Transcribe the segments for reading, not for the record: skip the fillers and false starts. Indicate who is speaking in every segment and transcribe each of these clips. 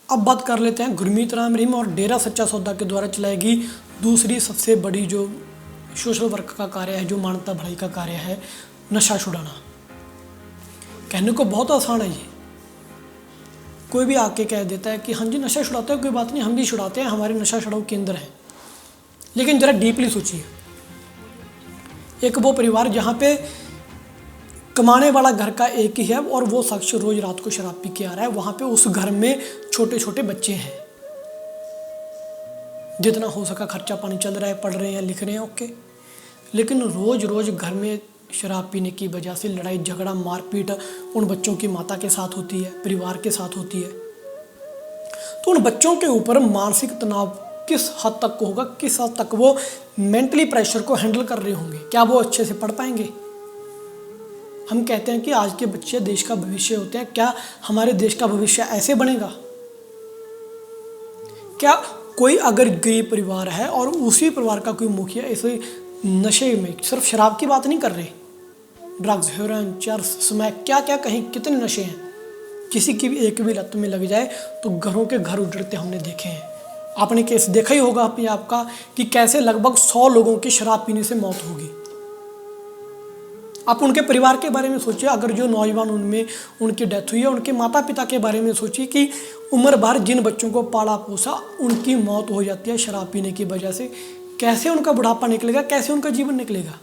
Speaker 1: अब बात कर लेते हैं गुरमीत राम रहीम और डेरा सच्चा सौदा के द्वारा चलाई गई दूसरी सबसे बड़ी जो सोशल वर्क का कार्य है, जो मानवता भलाई का कार्य है, नशा छुड़ाना। कहने को बहुत आसान है, ये कोई भी आके कह देता है कि हाँ जी नशा छुड़ाते हैं, कोई बात नहीं, हम भी छुड़ाते हैं, हमारे नशा छुड़ाऊ केंद्र हैं। लेकिन ज़रा डीपली सोचिए, एक वो परिवार जहाँ पे कमाने वाला घर का एक ही है और वो शख्स रोज रात को शराब पी के आ रहा है, वहाँ पे उस घर में छोटे छोटे बच्चे हैं, जितना हो सका खर्चा पानी चल रहा है, पढ़ रहे हैं, लिख रहे हैं, ओके। लेकिन रोज रोज घर में शराब पीने की वजह से लड़ाई झगड़ा मारपीट उन बच्चों की माता के साथ होती है, परिवार के साथ होती है। तो उन बच्चों के ऊपर मानसिक तनाव किस हद तक होगा, किस हद तक वो मेंटली प्रेशर को हैंडल कर रहे होंगे, क्या वो अच्छे से पढ़ पाएंगे। हम कहते हैं कि आज के बच्चे देश का भविष्य होते हैं, क्या हमारे देश का भविष्य ऐसे बनेगा? क्या कोई अगर गरीब परिवार है और उसी परिवार का कोई मुखिया ऐसे नशे में, सिर्फ शराब की बात नहीं कर रहे, ड्रग्स, हेरोइन, चरस, स्मैक, क्या क्या कहीं कितने नशे हैं, किसी की भी एक भी लत में लग जाए तो घरों के घर उजड़ते हमने देखे हैं। आपने केस देखा ही होगा अपने आप का कि कैसे लगभग 100 लोगों की शराब पीने से मौत होगी। आप उनके परिवार के बारे में सोचिए, अगर जो नौजवान उनमें उनकी डेथ हुई है, उनके माता पिता के बारे में सोचिए कि उम्र भर जिन बच्चों को पाला पोसा उनकी मौत हो जाती है शराब पीने की वजह से। कैसे उनका बुढ़ापा निकलेगा, कैसे उनका जीवन निकलेगा?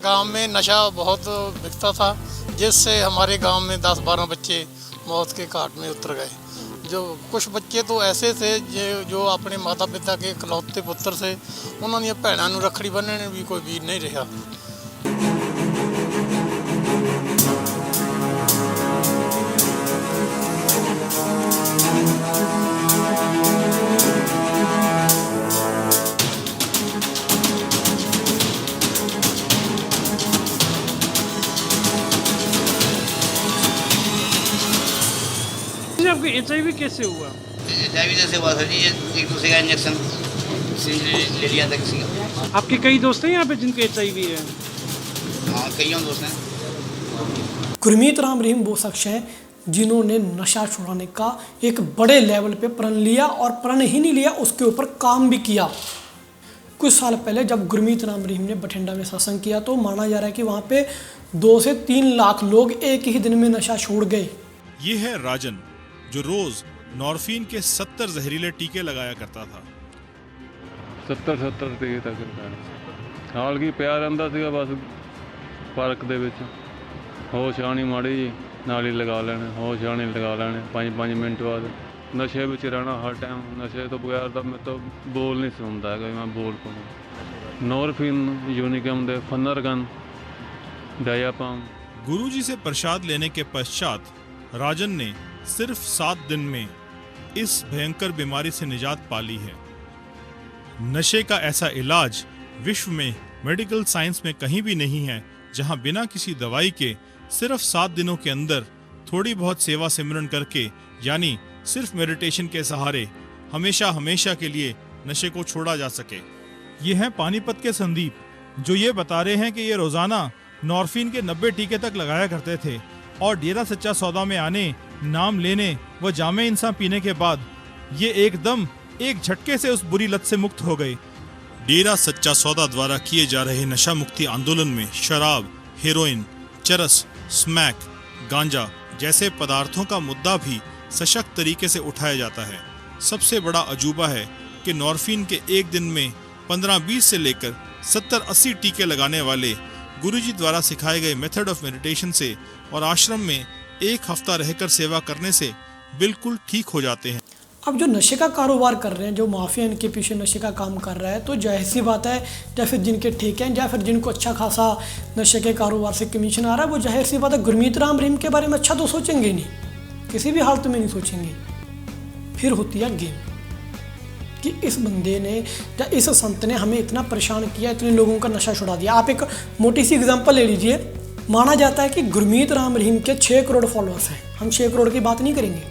Speaker 2: गांव में नशा बहुत बिकता था, जिससे हमारे गांव में 10-12 बच्चे मौत के घाट में उतर गए। जो कुछ बच्चे तो ऐसे थे जो अपने माता पिता के इकलौते पुत्र से, उन्होंने भैनों ਨੂੰ ਰੱਖੜੀ ਬੰਨ੍ਹਣ भी कोई वीर नहीं रहा।
Speaker 3: आपको HIV कैसे हुआ?
Speaker 4: HIV जैसे हुआ सर जी, एक दूसरे का इंजेक्शन ले लिया था किसी का।
Speaker 3: आपके कई दोस्त हैं यहाँ पे जिनको HIV है?
Speaker 4: हाँ, कई दोस्त हैं।
Speaker 1: गुरमीत राम रहीम वो शख्स हैं जिन्होंने नशा छुड़ाने का एक बड़े लेवल पे प्रण लिया, और प्रण ही नहीं लिया, उसके ऊपर काम भी किया। कुछ साल पहले जब गुरमीत राम रहीम ने बठिंडा में सत्संग किया तो माना जा रहा है कि वहाँ पे 2 से 3 लाख लोग एक ही दिन में नशा छोड़ गए।
Speaker 5: ये है राजन, जो रोज नॉर्फिन के 70 जहरीले टीके लगाया करता था।
Speaker 6: 70 टीके तक हाल की ਪਿਆ ਰਹਿੰਦਾ ਸੀਗਾ ਬਸ ਪਾਰਕ ਦੇ ਵਿੱਚ, ਹੋਸ਼ ਆਣੀ ਮਾੜੀ ਜੀ ਨਾਲ ਹੀ ਲਗਾ ਲੈਣੇ, ਹੋਸ਼ ਆਣੀ ਲਗਾ ਲੈਣੇ 5-5 ਮਿੰਟ ਬਾਅਦ। ਨਸ਼ੇ ਵਿੱਚ ਰਹਿਣਾ ਹਰ ਟਾਈਮ, ਨਸ਼ੇ ਤੋਂ ਬਗੈਰ ਤਾਂ ਮੈਂ ਤਾਂ ਬੋਲ ਨਹੀਂ ਸੁਣਦਾ ਹੈਗਾ, ਮੈਂ ਬੋਲ ਪਾਵਾਂ। नॉर्फिन, यूनिकम दे फनरगन, डायापाम।
Speaker 5: गुरुजी से प्रसाद लेने के पश्चात राजन ने सिर्फ 7 दिन में इस भयंकर बीमारी से निजात पाली है। नशे का ऐसा इलाज विश्व में मेडिकल साइंस में कहीं भी नहीं है जहां बिना किसी दवाई के सिर्फ 7 दिनों के अंदर थोड़ी बहुत सेवा सिमरन करके, यानी सिर्फ मेडिटेशन के सहारे हमेशा हमेशा के लिए नशे को छोड़ा जा सके। ये हैं पानीपत के संदीप, जो ये बता रहे हैं कि ये रोजाना नॉर्फिन के 90 टीके तक लगाया करते थे, और डेरा सच्चा सौदा में आने, नाम लेने व जामे इंसान पीने के बाद ये एकदम एक झटके से उस बुरी लत से मुक्त हो गए। डेरा सच्चा सौदा द्वारा किए जा रहे नशा मुक्ति आंदोलन में शराब, हेरोइन, चरस, स्मैक, गांजा जैसे पदार्थों का मुद्दा भी सशक्त तरीके से उठाया जाता है। सबसे बड़ा अजूबा है कि नॉर्फिन के एक दिन में 15-20 से लेकर 70-80 टीके लगाने वाले गुरुजी द्वारा सिखाए गए मेथड ऑफ मेडिटेशन से और आश्रम में 1 हफ्ता रहकर सेवा करने से बिल्कुल ठीक हो जाते हैं।
Speaker 1: अब जो नशे का कारोबार कर रहे हैं, जो माफिया इनके पीछे नशे का काम कर रहा है, तो जाहिर सी बात है, या फिर जिनके ठेके हैं, या फिर जिनको अच्छा खासा नशे के कारोबार से कमीशन आ रहा है, वो जाहिर सी बात है गुरमीत राम रहीम के बारे में अच्छा तो सोचेंगे नहीं, किसी भी हालत में नहीं सोचेंगे। फिर होती है गेम कि इस बंदे ने या इस संत ने हमें इतना परेशान किया, इतने लोगों का नशा छुड़ा दिया। आप एक मोटी सी एग्जांपल ले लीजिए। माना जाता है कि गुरमीत राम रहीम के 6 करोड़ फॉलोअर्स हैं। हम 6 करोड़ की बात नहीं करेंगे,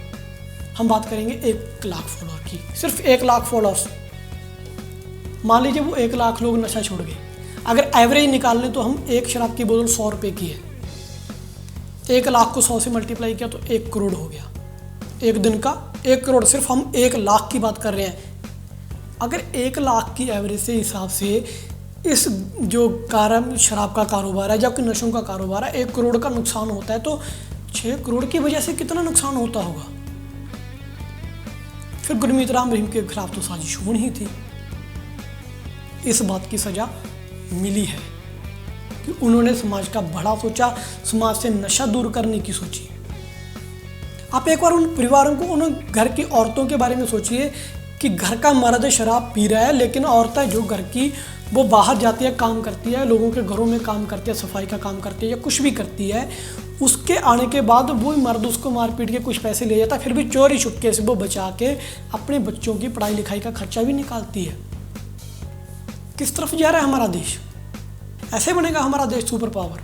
Speaker 1: हम बात करेंगे 1 लाख फॉलोअर की। सिर्फ 1 लाख फॉलोअर्स, मान लीजिए वो 1 लाख लोग नशा छोड़ गए। अगर एवरेज निकाल लें तो हम एक शराब की बोतल 100 रुपये की है, 1 लाख को 100 से मल्टीप्लाई किया तो 1 करोड़ हो गया। एक दिन का 1 करोड़, सिर्फ हम 1 लाख की बात कर रहे हैं। अगर 1 लाख की एवरेज से हिसाब से इस जो शराब का कारोबार है, जबकि नशों का कारोबार है, 1 करोड़ का नुकसान होता है, तो 6 करोड़ की वजह से कितना नुकसान होता होगा। फिर गुरमीत राम रहीम के खिलाफ तो साजिश होनी ही थी। इस बात की सजा मिली है कि उन्होंने समाज का भला सोचा, समाज से नशा दूर करने की सोची। आप एक बार उन परिवारों को, उन घर की औरतों के बारे में सोचिए कि घर का मर्द शराब पी रहा है, लेकिन औरतें जो घर की वो बाहर जाती है, काम करती है, लोगों के घरों में काम करती है, सफाई का काम करती है या कुछ भी करती है, उसके आने के बाद वो मर्द उसको मार पीट के कुछ पैसे ले जाता, फिर भी चोरी छुपके से वो बचा के अपने बच्चों की पढ़ाई लिखाई का खर्चा भी निकालती है। किस तरफ जा रहा है हमारा देश? ऐसे बनेगा हमारा देश सुपर पावर?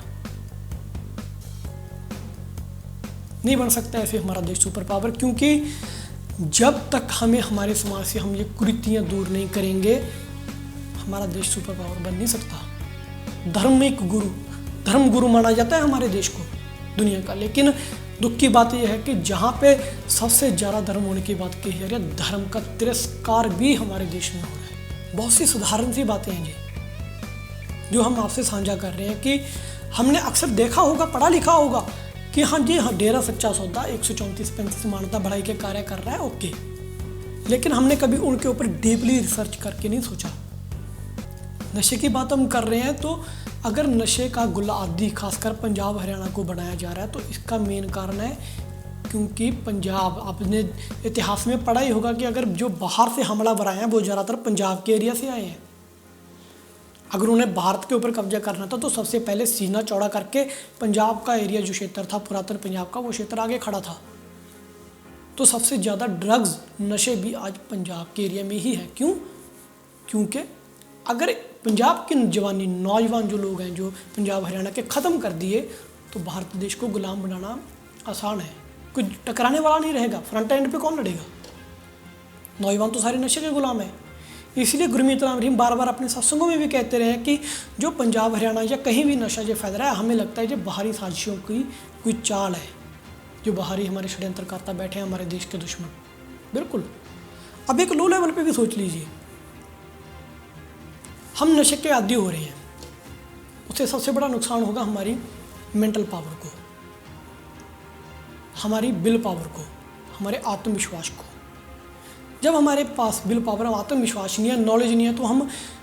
Speaker 1: नहीं बन सकता ऐसे हमारा देश सुपर पावर, क्योंकि जब तक हमें हमारे समाज से हम ये कुरीतियाँ दूर नहीं करेंगे, हमारा देश सुपर पावर बन नहीं सकता। धर्म गुरु माना जाता है हमारे देश को दुनिया का, लेकिन दुख की बात यह है कि जहाँ पे सबसे ज़्यादा धर्म होने की बात कही जा रही है, धर्म का तिरस्कार भी हमारे देश में हो रहा है। बहुत सी साधारण सी बातें हैं जी जो हम आपसे साझा कर रहे हैं कि हमने अक्सर देखा होगा, पढ़ा लिखा होगा कि हाँ जी हाँ, डेरा सच्चा सौदा 134-35 मानवता बढ़ाई के कार्य कर रहा है, ओके, लेकिन हमने कभी उनके ऊपर डीपली रिसर्च करके नहीं सोचा। नशे की बात हम कर रहे हैं, तो अगर नशे का गुलादी खासकर पंजाब हरियाणा को बनाया जा रहा है, तो इसका मेन कारण है क्योंकि पंजाब, आपने इतिहास में पढ़ा ही होगा कि अगर जो बाहर से हमलावर आए हैं वो ज़्यादातर पंजाब के एरिया से आए हैं। अगर उन्हें भारत के ऊपर कब्जा करना था तो सबसे पहले सीना चौड़ा करके पंजाब का एरिया जो क्षेत्र था, पुरातन पंजाब का, वो क्षेत्र आगे खड़ा था। तो सबसे ज़्यादा ड्रग्स नशे भी आज पंजाब के एरिया में ही है। क्यों? क्योंकि अगर पंजाब के जवानी नौजवान जो लोग हैं जो पंजाब हरियाणा के ख़त्म कर दिए, तो भारत देश को गुलाम बनाना आसान है, कोई टकराने वाला नहीं रहेगा। फ्रंट एंड पे कौन लड़ेगा? नौजवान तो सारे नशे के गुलाम हैं। इसलिए गुरमीत राम रहीम बार बार अपने सत्संगों में भी कहते रहे हैं कि जो पंजाब हरियाणा या कहीं भी नशा जो फैल रहा है, हमें लगता है जो बाहरी साजिशों की कोई चाल है, जो बाहरी हमारे षड्यंत्रकर्ता बैठे हैं, हमारे देश के दुश्मन। बिल्कुल। अब एक लो लेवल पे भी सोच लीजिए, हम नशे के आदी हो रहे हैं, उससे सबसे बड़ा नुकसान होगा हमारी मेंटल पावर को, हमारी विल पावर को, हमारे आत्मविश्वास को। जब हमारे पास विल पावर, आत्मविश्वास नहीं है, नॉलेज नहीं है, तो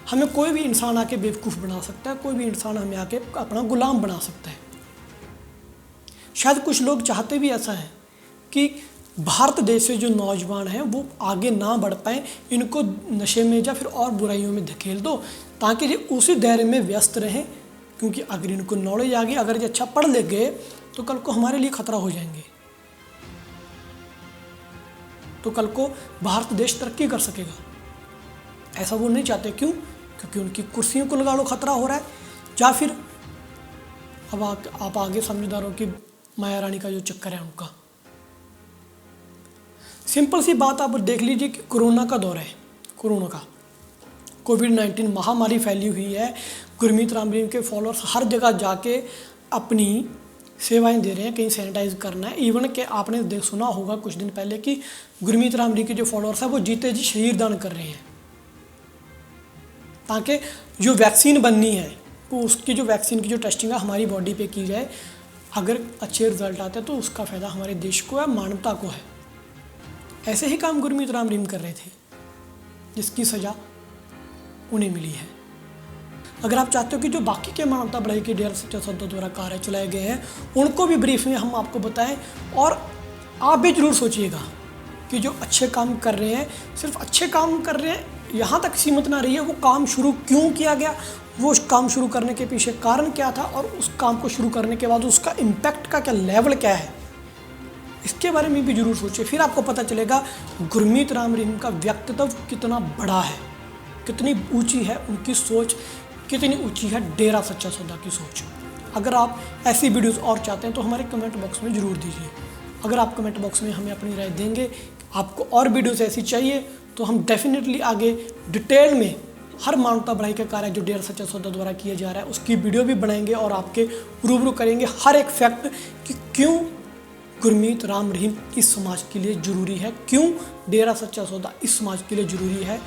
Speaker 1: हमें कोई भी इंसान आके बेवकूफ़ बना सकता है, कोई भी इंसान हमें आके अपना गुलाम बना सकता है। शायद कुछ लोग चाहते भी ऐसा है कि भारत देश से जो नौजवान हैं वो आगे ना बढ़ पाएँ, इनको नशे में या फिर और बुराइयों में धकेल दो ताकि ये उसी दायरे में व्यस्त रहें, क्योंकि अगर इनको नॉलेज आ गई, अगर ये अच्छा पढ़ ले गए तो कल को हमारे लिए खतरा हो जाएंगे, तो कल को भारत देश तरक्की कर सकेगा। ऐसा वो नहीं चाहते। क्यों? क्योंकि उनकी कुर्सियों को लगा लो खतरा हो रहा है, या फिर अब आप आगे समझदारों की माया रानी का जो चक्कर है उनका। सिंपल सी बात आप देख लीजिए कि कोरोना का दौर है, कोरोना का कोविड-19 महामारी फैली हुई है। गुरमीत राम रहीम के फॉलोअर्स हर जगह जाके अपनी सेवाएं दे रहे हैं, कहीं सैनिटाइज करना है। इवन के आपने सुना होगा कुछ दिन पहले कि गुरमीत राम रहीम के जो फॉलोअर्स हैं वो जीते जी शरीर दान कर रहे हैं, ताकि जो वैक्सीन बननी है वो उसकी जो वैक्सीन की जो टेस्टिंग है हमारी बॉडी पे की जाए। अगर अच्छे रिजल्ट आते हैं तो उसका फ़ायदा हमारे देश को है, मानवता को है। ऐसे ही काम गुरमीत राम रहीम कर रहे थे, जिसकी सज़ा उन्हें मिली है। अगर आप चाहते हो कि जो बाकी के मानवता बढ़ाई के डेरा सच्चा सौदा द्वारा कार्य चलाए गए हैं उनको भी ब्रीफ में हम आपको बताएं, और आप भी ज़रूर सोचिएगा कि जो अच्छे काम कर रहे हैं, सिर्फ अच्छे काम कर रहे हैं यहाँ तक सीमित ना रहिए, वो काम शुरू क्यों किया गया, वो उस काम शुरू करने के पीछे कारण क्या था, और उस काम को शुरू करने के बाद उसका इम्पैक्ट का क्या लेवल क्या है, इसके बारे में भी जरूर सोचिए। फिर आपको पता चलेगा गुरमीत राम रहीम का व्यक्तित्व कितना बड़ा है, कितनी ऊंची है उनकी सोच, कितनी ऊंची है डेरा सच्चा सौदा की सोच। अगर आप ऐसी वीडियोस और चाहते हैं तो हमारे कमेंट बॉक्स में ज़रूर दीजिए। अगर आप कमेंट बॉक्स में हमें अपनी राय देंगे, आपको और वीडियोस ऐसी चाहिए, तो हम डेफिनेटली आगे डिटेल में हर मानवता बढ़ाई का कार्य जो डेरा सच्चा सौदा द्वारा किया जा रहा है उसकी वीडियो भी बनाएंगे और आपके रूबरू करेंगे हर एक फैक्ट कि क्यों गुरमीत राम रहीम इस समाज के लिए ज़रूरी है? क्यों डेरा सच्चा सौदा इस समाज के लिए ज़रूरी है?